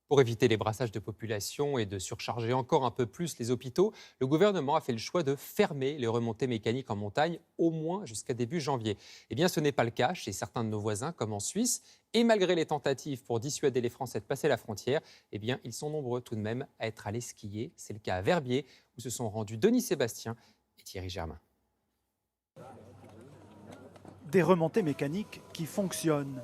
Pour éviter les brassages de population et de surcharger encore un peu plus les hôpitaux, le gouvernement a fait le choix de fermer les remontées mécaniques en montagne au moins jusqu'à début janvier. Eh bien, ce n'est pas le cas chez certains de nos voisins, comme en Suisse. Et malgré les tentatives pour dissuader les Français de passer la frontière, eh bien, ils sont nombreux tout de même à être allés skier. C'est le cas à Verbier, où se sont rendus Denis Sébastien et Thierry Germain. Des remontées mécaniques qui fonctionnent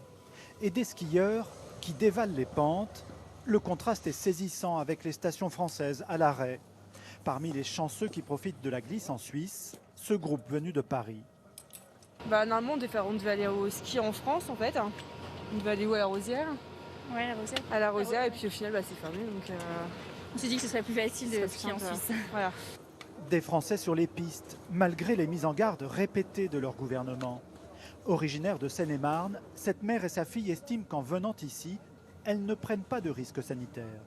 et des skieurs qui dévalent les pentes. Le contraste est saisissant avec les stations françaises à l'arrêt. Parmi les chanceux qui profitent de la glisse en Suisse, ce groupe venu de Paris. Normalement, on devait aller au ski en France, en fait. On devait aller où, à la Rosière? Ouais, la Rosière. À la Rosière, et puis au final, c'est fermé. Donc, On s'est dit que ce serait plus facile de ça skier en simple. Suisse. Voilà. Des Français sur les pistes, malgré les mises en garde répétées de leur gouvernement. Originaire de Seine-et-Marne, cette mère et sa fille estiment qu'en venant ici, elles ne prennent pas de risques sanitaires.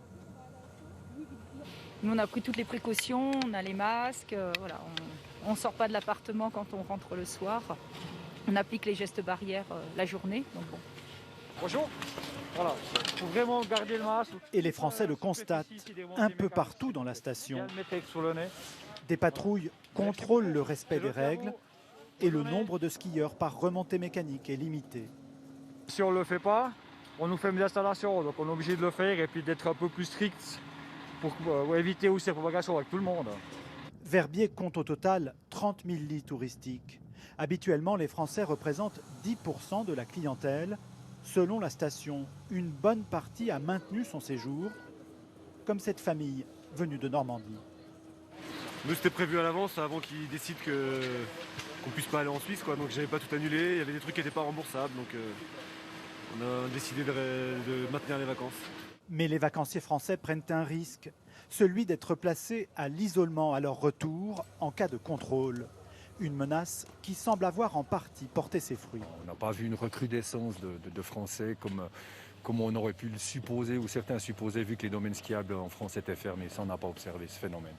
Nous, on a pris toutes les précautions, on a les masques, voilà, on ne sort pas de l'appartement quand on rentre le soir. On applique les gestes barrières la journée. Donc bon. Bonjour. Voilà, il faut vraiment garder le masque. Et les Français le constatent un peu partout dans la station. Des patrouilles contrôlent le respect des règles et le nombre de skieurs par remontée mécanique est limité. Si on ne le fait pas, on nous fait une installation, donc on est obligé de le faire et puis d'être un peu plus strict pour éviter aussi la propagation avec tout le monde. Verbier compte au total 30 000 lits touristiques. Habituellement, les Français représentent 10% de la clientèle. Selon la station, une bonne partie a maintenu son séjour, comme cette famille venue de Normandie. Nous, c'était prévu à l'avance, avant qu'ils décident qu'on puisse pas aller en Suisse, quoi. Donc j'avais pas tout annulé, il y avait des trucs qui n'étaient pas remboursables, donc on a décidé de maintenir les vacances. Mais les vacanciers français prennent un risque, celui d'être placés à l'isolement à leur retour en cas de contrôle. Une menace qui semble avoir en partie porté ses fruits. On n'a pas vu une recrudescence de Français comme on aurait pu le supposer ou certains supposaient vu que les domaines skiables en France étaient fermés. Ça, on n'a pas observé ce phénomène.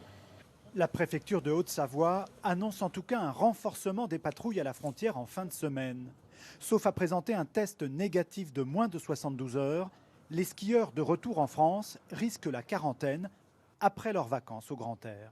La préfecture de Haute-Savoie annonce en tout cas un renforcement des patrouilles à la frontière en fin de semaine. Sauf à présenter un test négatif de moins de 72 heures, les skieurs de retour en France risquent la quarantaine après leurs vacances au grand air.